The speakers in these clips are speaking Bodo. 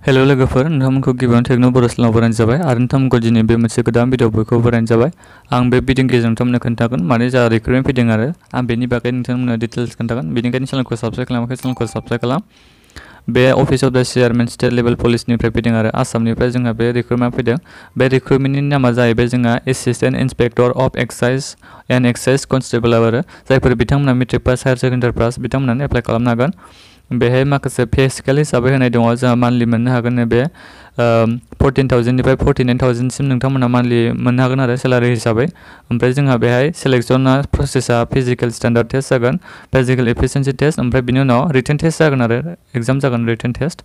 हेलो लोगोफोर नोंथांमोनखौ गिबियावनो टेक्न' बर' चेनेलाव बरायनाय जाबाय आरो नोंथांमोनखौ दिनै बे मोनसे गोदान भिडिअ बयखौबो बरायनाय जाबाय। आं बे भिडिअनि गेजेरजों नोंथांमोननो खोन्थागोन माने जा रिक्रुटमेन्ट फैदों आरो आं बेनि बागै नोंथांमोननो डिटेल्स खोन्थागोन। बेनिखायनो चेनेलखौ साबस्क्राइब खालामाखै चेनेलखौ साबस्क्राइब खालाम। बे अफिस अफ द चेयारमेन स्टेट लेभेल पुलिसनिफ्राय फैदों आरो आसामनिफ्राय जोंहा बे रिक्रुटमेन्ट फैदों। बे रिक्रुटमेन्टनि नामा जाहैबाय जोंहा assistant inspector of excise and excise constable आरो जायफोर बिथांमोना matric pass higher secondary pass बिथांमोनानो एप्लाइ खालामनो हागोन। बेहाय माखासे पे स्केल हिसाबै होनाय दङ जोंहा मान्थलि मोननो हागोन बे 14,000 निफ्राय 49,000 सिम नोंथांमोना मान्थलि मोननो हागोन आरो सेलारि हिसाबै। ओमफ्राय जोंहा बेहाय सिलेक्शना प्रसेसा फिजिकेल स्टेन्डार्ड टेस्ट जागोन, फिजिकेल एफिशिएन्सि टेस्ट, ओमफ्राय बिनि उनाव रिटेन टेस्ट जागोन आरो एग्जाम जागोन रिटेन टेस्ट।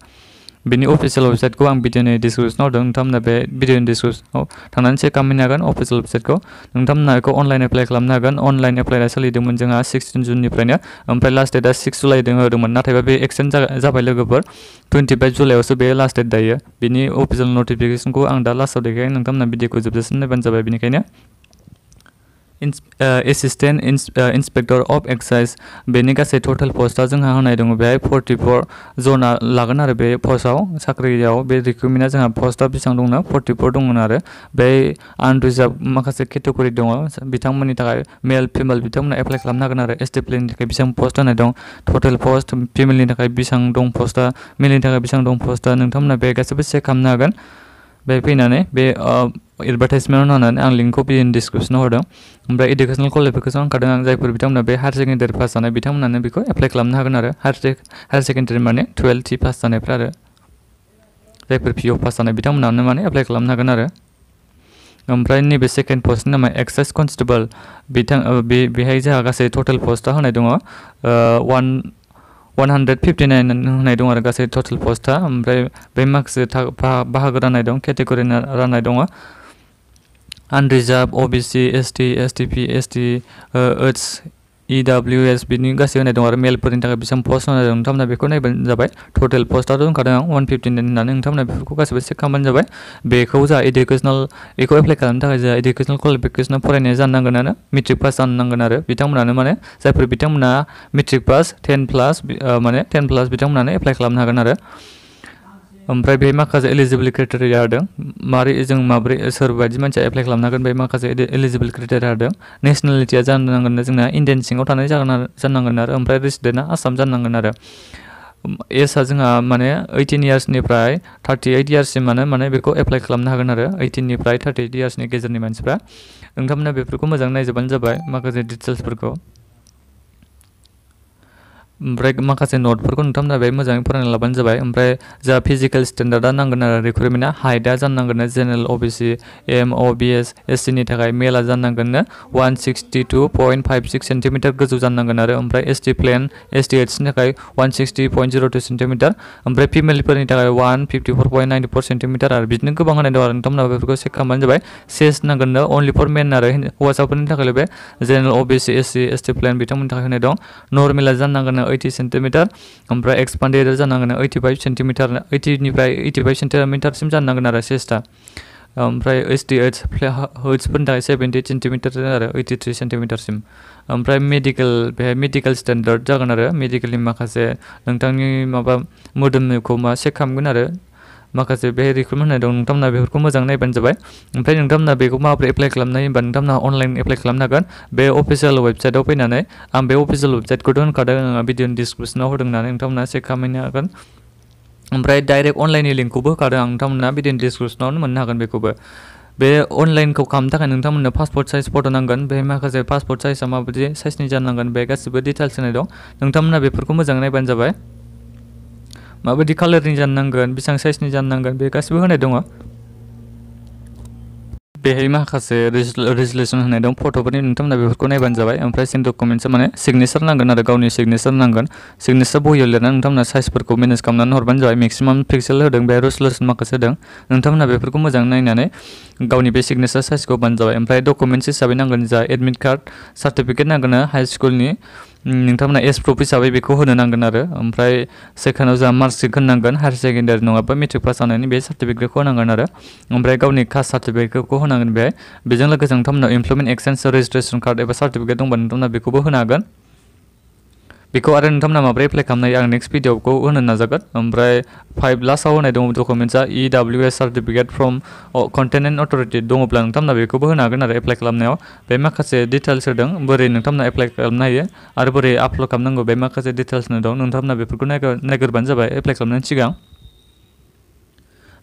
बिनि अफिसियेल वेबसाइटखौ आं भिडिअनि डिसक्रिपसनाव होदों, नोंथांमोना बे भिडिअनि डिसक्रिपसनाव थांनानै चेक खालामहैनो हागोन अफिसियेल वेबसाइटखौ। नोंथांमोना बेखौ अनलाइन एप्लाइ खालामनो हागोन। अनलाइन एप्लाइआ सोलिदोंमोन जोंहा 16 जुननिफ्रायनो, ओमफ्राय लास्ट डेटआ 6 जुलाइ होदोंमोन, नाथायबा बे एक्सटेन्ड जाबाय लोगोफोर। 25 जुलाइआवसो बे लास्ट डेट दायो। बिनि अफिसियेल नटिफिकेसनखौ आं दा लास्टआव देखायगोन, नोंथांमोना भिडिअखौ जोबजासिम नायबानो जाबाय। बेनिखायनो एसिस्टेन्ट इन्सपेक्टर अफ एक्साइज बेनि गासै टटेल पस्टआ जोंहा होनाय दङ बेहाय 44 जना लागोन आरो बे पस्टआव साख्रियाव बे रिक्रुटमेन्टआ जोंहा पस्टआ बेसेबां दंनो 44 दंमोन आरो बे आनरिजार्भ माखासे केटेगरि दङ बिथांमोननि थाखाय मेल फिमेल बिथांमोना एप्लाइ खालामनो हागोन आरो एसटि प्लेननि थाखाय बेसेबां पस्ट होनाय दं टटेल पस्ट, फिमेलनि थाखाय बेसेबां दं पस्टआ, मेलनि थाखाय बेसेबां दं पस्टआ नोंथांमोना बे गासैबो चेक खालामनो हागोन। बे फैनानै बे एडभार्टाइजमेन्ट होनानै आं लिंकखौ भिडिअनि डिसक्रिपसनाव होदों। ओमफ्राय इडुकेसनेल क्वालिफिकेसन होखादों आं जायफोर बिथांमोना बे हायार सेकेन्डारि पास जानाय बिथांमोनानो बेखौ एप्लाइ खालामनो हागोन आरो हायार सेकेन्डारि माने 12 पास जानायफ्रा आरो जायफोर पिअ पास जानाय बिथांमोनानो माने एप्लाइ खालामनो हागोन आरो। ओमफ्राय नैबे सेकेन्ड पस्टनि नामा एक्साइज कनस्टेबल बेहाय जोंहा गासै टटेल पस्टआ होनाय दङ 159 होनाय दं आरो गासै टटेल पस्टआ। ओमफ्राय बे माखासे बाहागो राननाय दं, केटेगरि राननाय दङ आनरिजार्भ, अबिसि, एसटि, एसटिपि, एसटि, ओइस, इडब्लिउएस बिनि गासै होनाय दं आरो मेलफोरनि थाखाय बेसेबां पस्ट होनाय दं नोंथांमोना बेखौ नायबानो जाबाय। टटेल पस्टआथ' होनखादों आं 159 होननानै, नोंथांमोना बेफोरखौ गासैबो चेक खालामबानो जाबाय। बेखौ जोंहा बेखौ एप्लाइ खालामनो थाखाय जोंहा इडुकेसनेल क्वालिफिकेसना फरायनाया जानो नांगोन आरो मेट्रिक पास जानो नांगोन आरो बिथांमोनानो माने जायफोर बिथांमोना मेट्रिक पास 10 प्लास माने 10 प्लास बिथांमोनानो एप्लाइ खालामनो हागोन आरो। ओमफ्राय बे माखासे एलिजिबल क्राइटेरिया होदों माबोरै सोरबायदि मानसिया एप्लाइ खालामनो हागोन बे माखासे एलिजिबल क्राइटेरिया होदों। नेसनेलिटिया जानो नांगोन जोंना इण्डियान सिङाव थानाय जानांगोन आरो ओमफ्राय रेसिडेन्टआ आसाम जानांगोन आरो। एजआ जोंहा माने 18 इयार्सनिफ्राय 38 इयार्ससिमानो माने बेखौ एप्लाइ खालामनो हागोन आरो 18 निफ्राय 38 इयार्सनि गेजेरनि मानसिफ्रा। नोंथांमोना बेफोरखौ मोजाङै नायजोबबानो जाबाय माखासे डिटेल्सफोरखौ। ओमफ्राय माखासे नटफोरखौ नोंथांमोना बे मोजाङै फरायना लाबानो जाबाय। ओमफ्राय जोंहा फिजिकेल स्टेन्डार्डआ नांगोन आरो रिक्रुटमेन्टआ हाइटआ जानो नांगोन general OBC M O B S S सिनि थाखाय मेलआ जानो नांगोन 162.56 सेन्टिमिटार गोजौ जानो नांगोन आरो ओमफ्राय एसटि प्लेन एसटि एइचनि थाखाय 160.02 सेन्टिमिटार, ओमफ्राय फिमेलफोरनि थाखाय 154.94 सेन्टिमिटार आरो बिदिनो गोबां होनाय दं आरो नोंथांमोना बेफोरखौ चेक खालामबानो जाबाय। सेस नांगोन अनलि फर मेन आरो हौवासाफोरनि थाखाय बे जेनेरेल अबिसि एससि एसटि प्लेन बिथांमोननि थाखाय होनाय दं। नर्मेला जानो नांगोन 80 सेन्टिमिटार, ओमफ्राय एक्सपान्डेडआ जानांगोन 85 सेन्टिमिटार 80 निफ्राय 85 सेन्टिमिटारसिम जानो नांगोन आरो चेस्टआ। ओमफ्राय एसटि ओइचफोरनि थाखाय 70 सेन्टिमिटार आरो 83 सेन्टिमिटारसिम। ओमफ्राय बेहाय मेडिकेल स्टेन्डार्ड जागोन आरो मेडिकेलनि माखासे नोंथांनि मोदोमखौ चेक खालामगोन आरो माखासे बेहाय रिक्रुटमेन्ट होनाय दं नोंथांमोना बेफोरखौ मोजां नायबानो जाबाय। ओमफ्राय नोंथांमोना बेखौ माबोरै एप्लाइ खालामनो हायो होनबा नोंथांमोना अनलाइन एप्लाइ खालामनो हागोन बे अफिसियेल वेबसाइटआव फैनानै। आं बे अफिसियेल वेबसाइटखौथ' होनखादों आङो भिडिअनि डिसक्रिपसनाव होदों होननानै नोंथांमोना चेक खालामहैनो हागोन। ओमफ्राय डाइरेक्ट अनलाइननि लिंकखौबो होखादों आं, नोंथांमोना भिडिअनि डिसक्रिपसनावनो मोननो हागोन बेखौबो। बे अनलाइनखौ खालामनो थाखाय नोंथांमोननो पासपर्ट साइज फट' नांगोन। बे माखासे पासपर्ट साइजआ माबायदि साइजनि जानांगोन बे गासिबो डिटेल्स होनाय दं, नोंथांमोना बेफोरखौ मोजाङै नायबानो जाबाय। माबायदि कालारनि जानो नांगोन बेसेबां साइजनि जानो नांगोन बे गासिबो होनाय दङ। बेहाय माखासे रेजुलेसन होनाय दं फट'फोरनि, नोंथांमोना बेफोरखौ नायबानो जाबाय। ओमफ्राय सिन डकुमेन्टसा माने सिगनेचार नांगोन आरो गावनि सिगनेचार नांगोन। सिगनेचार बहियाव लिरनानै नोंथांमोना साइजफोरखौ मेनेज खालामनानै हरबानो जाबाय। मेक्सिमाम पिक्सेल होदों बे रेजुलेसन माखासे होदों, नोंथांमोना बेफोरखौ मोजाङै नायनानै गावनि बे सिगनेचार साइजखौ होबानो जाबाय। ओमफ्राय डकुमेन्टस हिसाबै नांगोन जा एडमिट कार्ड सार्टिफिकेट नांगोन हाइ स्कुलनि, नोंथांमोना एज प्रुफ हिसाबै बेखौ होनो नांगोन आरो। ओमफ्राय सेकेन्डआव जोंहा मार्कशिट होनांगोन हायार सेकेन्डारि नङाबा मेट्रिक पास जानायनि बे सार्टिफिकेटखौ होनांगोन आरो। ओमफ्राय गावनि कास्ट सार्टिफिकेटखौ होनांगोन बेहाय। बेजों लोगोसे नोंथांमोनाव इमप्लयमेन्ट एक्सचेन्ज रेजिस्ट्रेसन कार्ड एबा सार्टिफिकेट दंबा नोंथांमोना बेखौबो होनो हागोन। बेखौ आरो नोंथांमोना माबोरै एप्लाइ खालामनाय आं नेक्स्ट भिडिअखौ होनो नाजागोन। ओमफ्राय 5 लास्टआव होनाय दङ डकुमेन्टआ EWS certificate from content and authority दङब्ला नोंथांमोना बेखौबो होनो हागोन आरो एप्लाइ खालामनायाव। बे माखासे डिटेल्स होदों बोरै नोंथांमोना एप्लाइ खालामनो हायो आरो बोरै आपल'ड खालामनांगौ बे माखासे डिटेल्स दं। नोंथांमोना बेफोरखौ नायग्रोबानो जाबाय एप्लाइ खालामनायनि सिगां।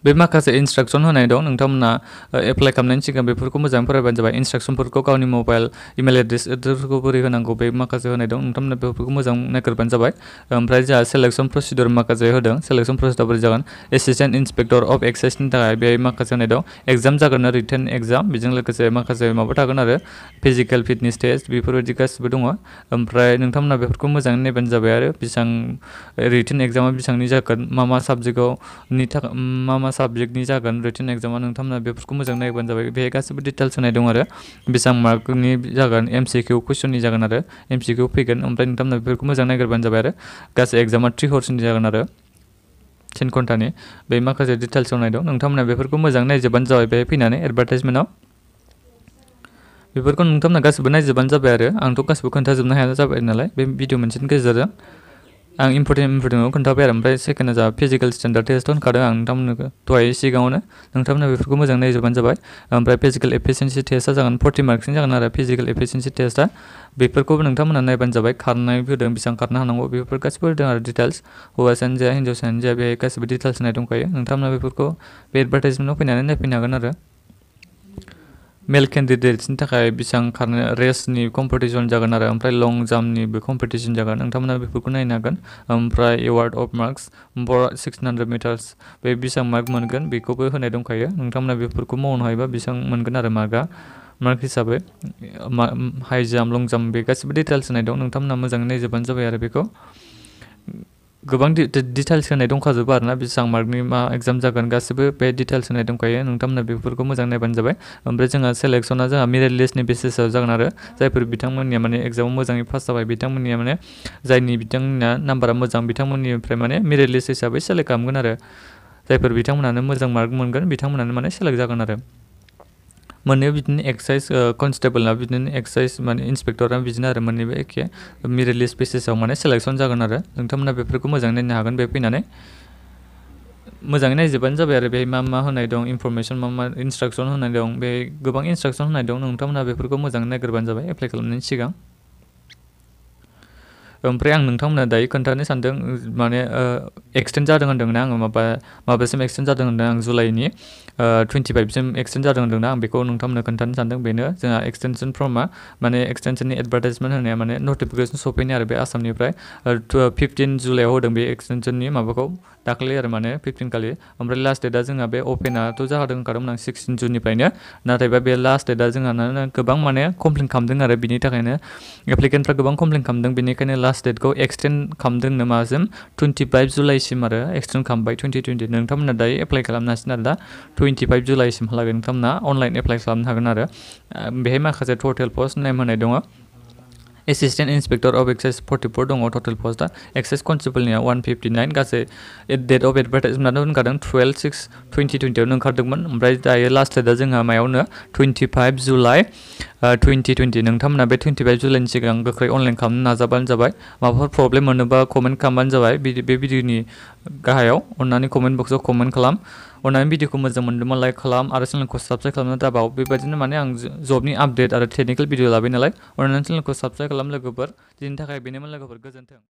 बे माखासे इनस्ट्राक्सन होनाय दं, नोंथांमोना एप्लाइ खालामनायनि सिगां बेफोरखौ मोजाङै फरायबानो जाबाय। इनस्ट्राक्सनफोरखौ गावनि मबाइल इमेल एड्रेसफोरखौ बोरै होनांगौ बे माखासे होनाय दं, नोंथांमोना बेफोरखौ मोजां नायग्रोबानो जाबाय। ओमफ्राय जोंहा सेलेक्सन प्रसिडिउर माखासे होदों, सेलेक्सन प्रसिडिउर बोरै जागोन एसिस्टेन्ट इन्सपेक्टर अफ एक्साइजनि थाखाय बे माखासे होनाय दं। एग्जाम जागोन रिटेन एग्जाम, बेजों लोगोसे माखासे माबा थागोन आरो फिजिकेल फिटनेस टेस्ट बेफोरबायदि गासिबो दङ। ओमफ्राय नोंथांमोना बेफोरखौ मोजाङै नायबानो जाबाय आरो बेसेबां रिटेन एग्जामा बेसेबांनि जागोन, मा साबजेक्टनि जागोन रिटेन एग्जामा, नोंथांमोना बेफोरखौ मोजां नायबानो जाबाय। बेहाय गासिबो डिटेल्स होनाय दं आरो बेसेबां मार्कनि जागोन, MCQ कुइसननि जागोन आरो MCQ फैगोन। ओमफ्राय नोंथांमोना बेफोरखौ मोजां नायग्रोबानो जाबाय आरो गासै एग्जामा 3 हर्सनि जागोन आरो 10 घन्टानि। बे माखासे डिटेल्स होनाय दं, नोंथांमोना बेफोरखौ मोजां नायजोबबानो जाबाय। बेहाय फैनानै एडभार्टाइजमेन्टआव बेफोरखौ नोंथांमोना गासिबो नायजोबबानो जाबाय आरो आंथ' गासिबो खोन्थाजोबनो हाया जाबाय नालाय बे भिडिअ मोनसेनि गेजेरजों आं इम्परटेन्टआव खोन्थाबाय आरो। ओमफ्राय सेकेन्डआ जाबाय फिजिकेल स्टेन्डार्ड टेस्ट होनखादों आं नोंथांमोननो दहाय सिगाङावनो, नोंथांमोना बेफोरखौ मोजां नायजोबबानो जाबाय। ओमफ्राय फिजिकेल एफिसिएन्सि टेस्टआ जागोन 40 मार्क्सनि जागोन आरो फिजिकेल एफिसिएन्सि टेस्टआ, बेफोरखौबो नोंथांमोना नायबानो जाबाय। खारनाय होदों, बेसेबां खारनो हानांगौ बेफोर गासिबो होदों आरो डिटेल्स, हौवासायानो जा हिन्जावसायानो जा बेहाय गासिबो डिटेल्स होनाय दंखायो। नोंथांमोना बेफोरखौ बे एडभार्टाइजमेन्टआव फैनानै नायफैनो हागोन आरो मेल केन्डिडेट्सनि थाखाय बेसेबां खारनो रेसनि कम्पिटिसन जागोन आरो ओमफ्राय लं जाम्पनिबो कम्पिटिसन जागोन, नोंथांमोना बेफोरखौ नायनो हागोन। ओमफ्राय एवार्ड अफ मार्क्स फर 600 मिटार्स बे बेसेबां मार्क मोनगोन बेखौबो होनाय दंखायो, नोंथांमोना बेफोरखौ मावनो हायोबा बेसेबां मोनगोन आरो मार्क हिसाबै हाइ जाम्प लं जाम्प बे गासिबो डिटेल्स होनाय दं। नोंथांमोना मोजाङै नायजोबबानो जाबाय आरो बेखौ गोबां डिटेल्स होनाय दंखाजोबो आरोना बेसेबां मार्कनि मा एग्जाम जागोन गासिबो बे डिटेल्स होनाय दंखायो, नोंथांमोना बेफोरखौ मोजां नायबानो जाबाय। ओमफ्राय जोंहा सेलेक्सना जोंहा मेरिट लिस्टनि बेसिसाव जागोन आरो जायफोर बिथांमोननिया माने एग्जामाव मोजाङै पास जाबाय बिथांमोननिया माने बिथांमोननिया नाम्बारा मोजां बिथांमोननिफ्राय माने मेरिट लिस्ट हिसाबै सेलेक्ट खालामगोन आरो जायफोर बिथांमोनानो मोजां मार्क मोनगोन बिथांमोनानो माने सेलेक्ट जागोन आरो। मोननैबो बिदिनो एक्साइज कनस्टेबलना बिदिनो एक्साइज माने इन्सपेक्टरा बिदिनो आरो मोननैबो एखे मेरिट लिस्ट बेसिसाव माने सेलेक्सन जागोन आरो नोंथांमोना बेफोरखौ मोजाङै नायनो हागोन। बे फैनानै मोजाङै नायजोबबानो जाबाय आरो बेहाय मा होनाय दं इनफरमेसन मा इनस्ट्राक्सन होनाय दं, बे गोबां इनस्ट्राक्सन होनाय दं, नोंथांमोना बेफोरखौ मोजाङै नायग्रोबानो जाबाय एप्लाइ खालामनायनि सिगां। ओमफ्राय आं नोंथांमोना दायो खोन्थानो सानदों माने एक्सटेन्ड जादों होन्दोंना आङो माबासिम एक्सटेन्ड जादों होन्दों आं जुलाइनि 25सिम एक्सटेन्ड जादों होन्दोंना आं बेखौ नोंथांमोननो खोन्थानो सानदों। बेनो जोंहा एक्सटेनसन फर्मा माने एक्सटेनसननि एडभार्टाइजमेन्ट होनाया माने नटिफिकेसन सफैनाय आरो बे आसामनिफ्राय 15 जुलाइआव होदों बे एक्सटेनसननि माबाखौ दाखालि आरो माने 15 खालि। ओमफ्राय लास्ट डेटआ जोंहा बे अपेनाथ' जादों होनखादोंमोन आं 16 जुननिफ्रायनो, नाथायबा बे लास्ट डेटआ जोंहा गोबां माने कमप्लेन खालामदों आरो बिनि थाखायनो एप्लिकेन्टफ्रा गोबां कमप्लेन खालामदों, बेनिखायनो लास्ट डेटखौ एक्सटेन्ड खालामदों मासिम 25 जुलाइसिम आरो एक्सटेन्ड खालामबाय 2020। नोंथांमोना दायो एप्लाइ खालामनो हासिगोन आरो दा 25 जुलाइसिमहालागै नोंथांमोना अनलाइन एप्लाइ खालामनो हागोन आरो बेहाय माखासे टटेल पस्ट नेम होनाय दङ। एसिस्टेन्ट इन्सपेक्टर अफ एक्साइज 44 दङ टटेल पस्टआ, एक्साइज कनस्टेबलनिया 159, गासै डेट अफ एडभार्टाइजमेन्टआथ' होनखादों 12/6/2020आवनो ओंखारदोंमोन। ओमफ्राय दायो लास्ट डेटआ जोंहा मायावनो 25 जुलाइ 2020। नोंथांमोना बे 25 जुलाइनि सिगां गोख्रै अनलाइन खालामनो नाजाबानो जाबाय। माबाफोर प्रब्लेम मोनोबा कमेन्ट खालामबानो जाबाय बे भिडिअनि गाहायाव, अननानै कमेन्ट बक्सआव कमेन्ट खालाम। अननानै भिडिअखौ मोजां मोनदोंबा लाइक खालाम आरो चेनेलखौ साबस्क्राइब खालामनो दाबाव। बेबायदिनो माने आं जबनि आपडेट आरो टेकनिकेल भिडिअ लाबाय नालाय, अननानै चेनेलखौ साबस्क्राइब खालाम लोगोफोर। दिनैनि थाखाय बेनोमोन लोगोफोर, गोजोन्थों।